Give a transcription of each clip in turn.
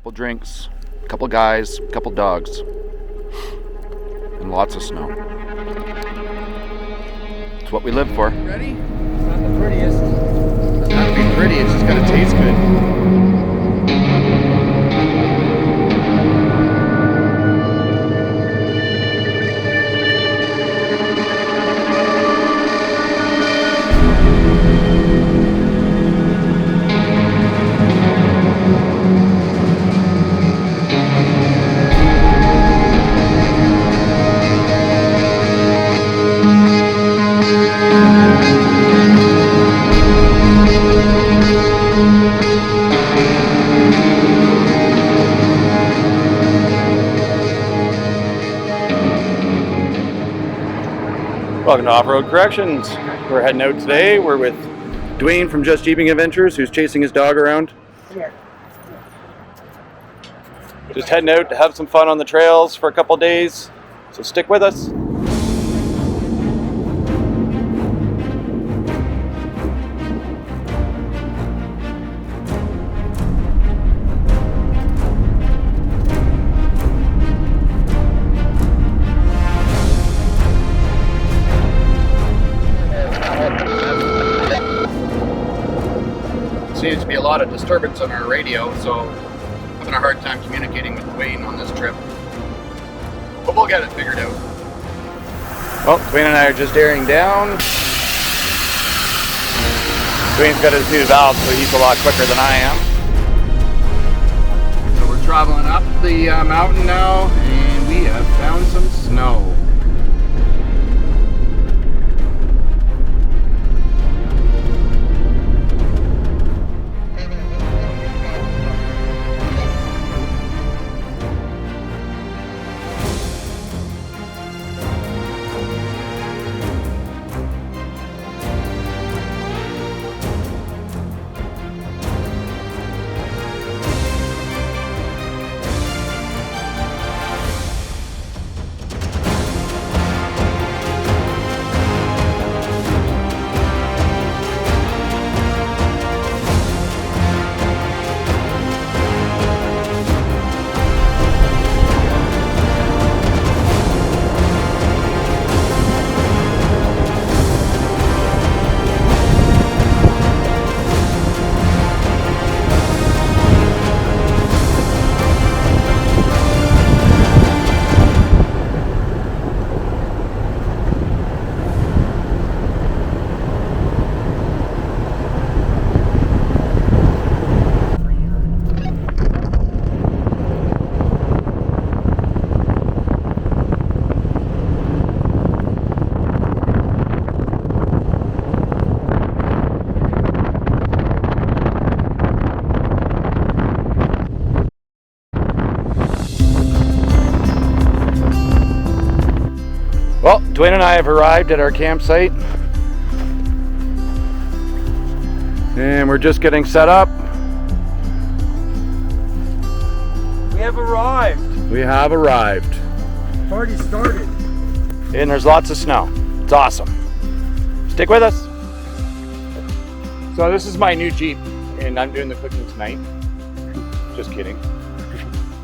couple drinks, a couple guys, a couple dogs, and lots of snow. It's what we live for. Ready? It's not the prettiest. It doesn't have to be pretty, it's just gotta taste good. Welcome to Off-Road Corrections. We're heading out today. We're with Dwayne from Just Jeeping Adventures, who's chasing his dog around. Just heading out to have some fun on the trails for a couple days. So stick with us. Seems to be a lot of disturbance on our radio, so having a hard time communicating with Dwayne on this trip. But we'll get it figured out. Well, Dwayne and I are just airing down. Dwayne's got his new valve, so he's a lot quicker than I am. So we're traveling up the mountain now, and we have found some snow. Well, Dwayne and I have arrived at our campsite, and we're just getting set up. We have arrived. We have arrived. Party started. And there's lots of snow. It's awesome. Stick with us. So this is my new Jeep, and I'm doing the cooking tonight. Just kidding.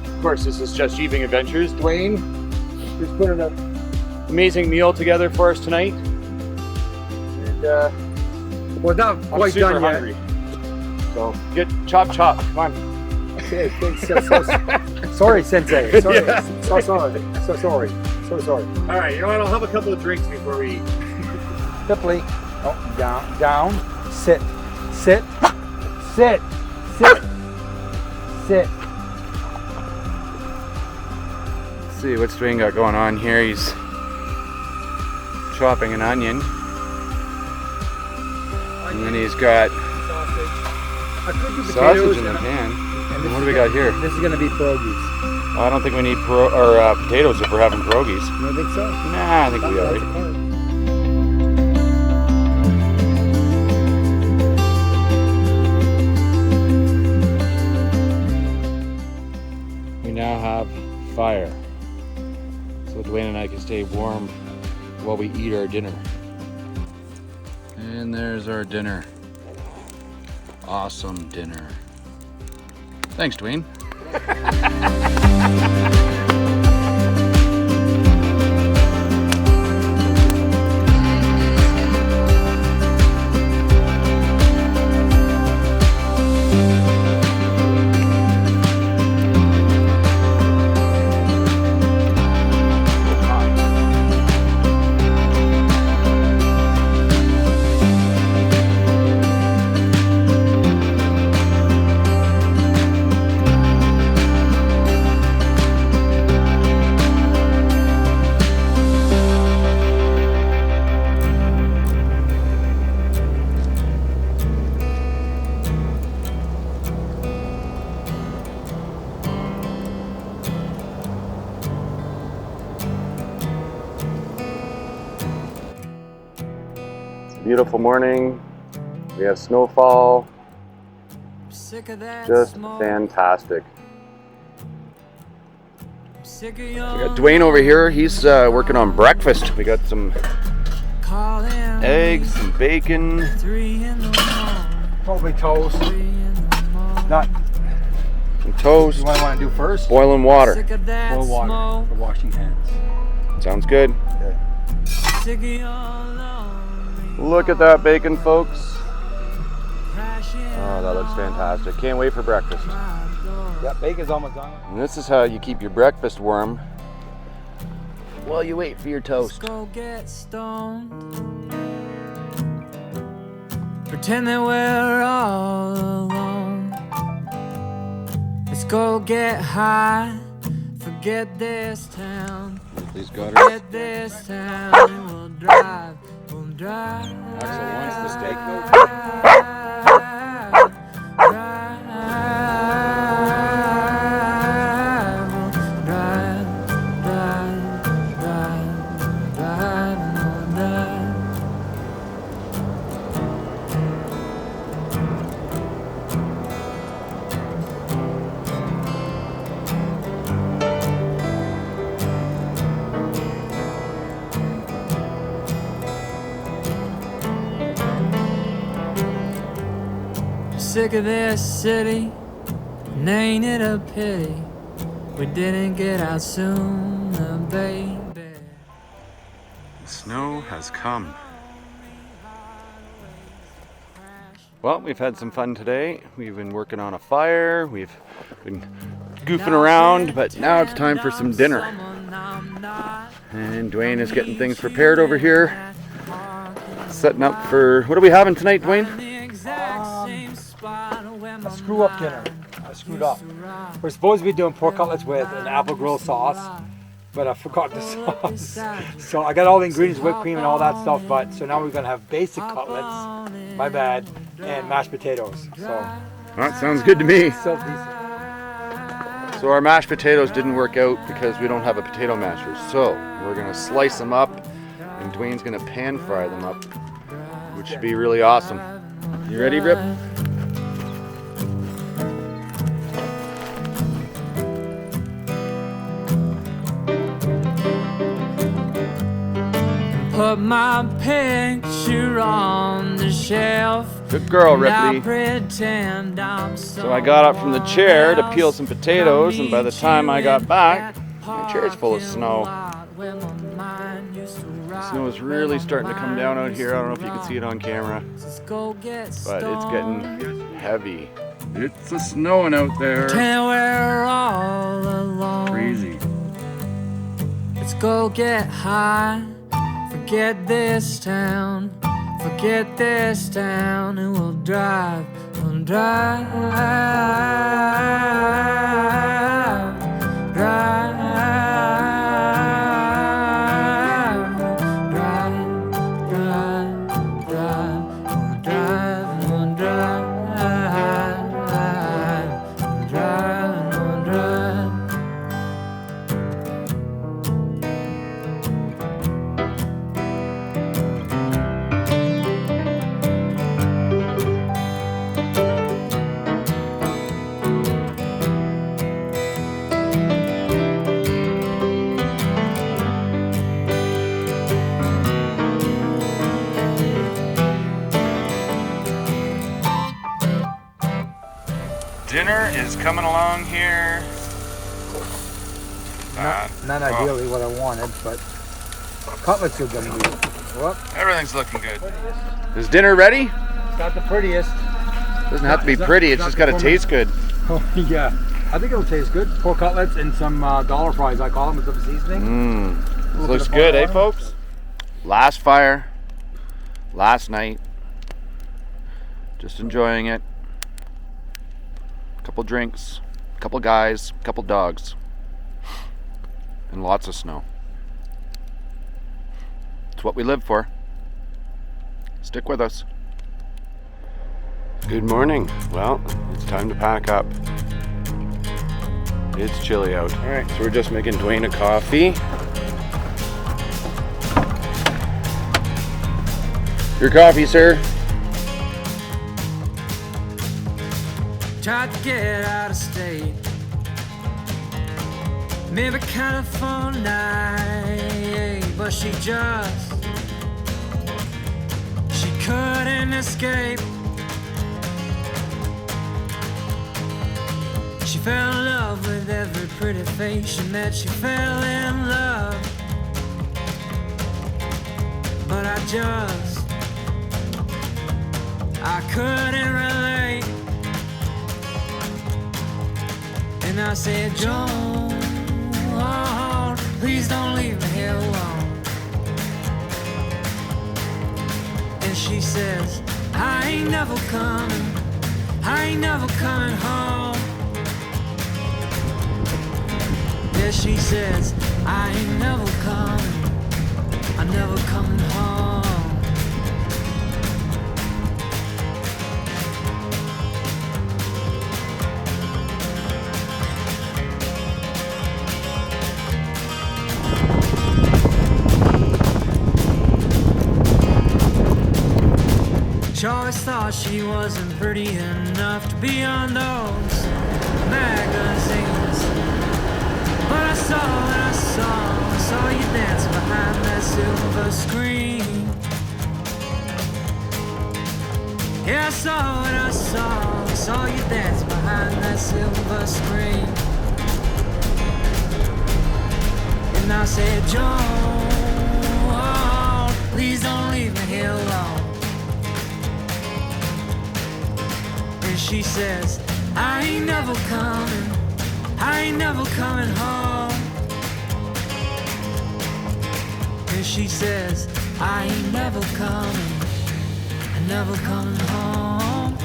Of course, this is Just Jeeping Adventures. Dwayne is putting an amazing meal together for us tonight. And Well, not I'm quite super done yet. hungry. So get chop. Come on. Okay, thanks. Sorry, Sensei. Sorry. Yeah. So sorry. So sorry. All right, you know what? I'll have a couple of drinks before we eat. Simply. Oh, down. Sit. Sit. Let's see what's Dwayne got going on here. He's chopping an onion. And then he's got sausage in the pan. And what do we got here? This is going to be pierogies. I don't think we need potatoes if we're having pierogies. You don't think so? Nah, I think we are. We now have fire, so Dwayne and I can stay warm while we eat our dinner. And there's our dinner. Awesome dinner. Thanks, Dwayne. Beautiful morning. We have snowfall. Just fantastic. We got Dwayne over here. He's working on breakfast. We got some eggs, some bacon. Probably toast. Not. Some toast. What I want to do first? Boiling water. Boil water for washing hands. Sounds good. Okay. Look at that bacon, folks. Oh, that looks fantastic. Can't wait for breakfast. Yep, bacon's almost done. And this is how you keep your breakfast warm while you wait for your toast. Go get stoned. Pretend that we're all alone. Let's go get high. Forget this town. Please God. Forget this town. And we'll drive. We'll drive. Axel wants the steak though. Sick of this city, and ain't it a pity we didn't get out sooner, baby. The snow has come. Well, we've had some fun today. We've been working on a fire. We've been goofing around, but now it's time for some dinner. And Dwayne is getting things prepared over here. Setting up for, what are we having tonight, Dwayne? A screw up dinner. I screwed up. We're supposed to be doing pork cutlets with an apple grill sauce, but I forgot the sauce. So I got all the ingredients, whipped cream and all that stuff, but so now we're gonna have basic cutlets, my bad, and mashed potatoes. So That sounds good to me. still decent. So our mashed potatoes didn't work out because we don't have a potato masher. So we're gonna slice them up and Dwayne's gonna pan fry them up, which should be really awesome. You ready, Rip? Put my picture on the shelf. Good girl, Now Ripley. pretend I'm So I got up from the chair to peel some potatoes, and by the time I got back, my chair's full of snow. Snow is really starting to come down out here. I don't know if you can see it on camera, but it's getting heavy. It's a snowing out there. Pretend we're all alone. Crazy. Let's go get high. Forget this town. Forget this town, and we'll drive. We'll drive. Drive. dinner is coming along here. Not ideally what I wanted, but cutlets are gonna be. Whoop. Everything's looking good. Is dinner ready? It's not the prettiest. Doesn't have to be pretty, it's just got to taste good. Oh yeah, I think it'll taste good. Pork cutlets and some dollar fries, I call them, with some seasoning. This looks good, eh, folks? Last fire, last night. Just enjoying it. Couple drinks, couple guys, couple dogs, and lots of snow. It's what we live for. Stick with us. Good morning. Well, it's time to pack up. It's chilly out. All right, so we're just making Dwayne a coffee. Your coffee, sir. Tried to get out of state. Maybe California, but she couldn't escape. She fell in love with every pretty face she met. She fell in love, but I couldn't relate. And I said, Joan, please don't leave me here alone. And she says, I ain't never coming home. Yeah, she says, I ain't never coming, I'm never coming home. She always thought she wasn't pretty enough to be on those magazines. But I saw you dance behind that silver screen. Yeah, I saw you dance behind that silver screen. And I said, Joan, please don't leave me here alone. And she says, I ain't never coming home. And she says, I ain't never coming home.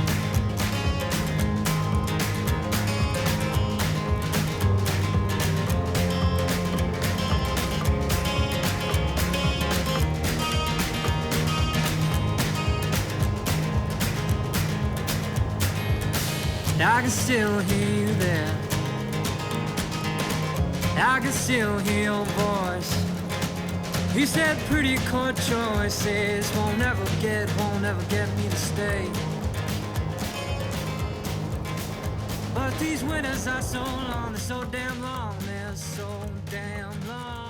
I can still hear you there. I can still hear your voice. You said pretty core choices won't ever get me to stay. But these winters are so long, they're so damn long, they're so damn long.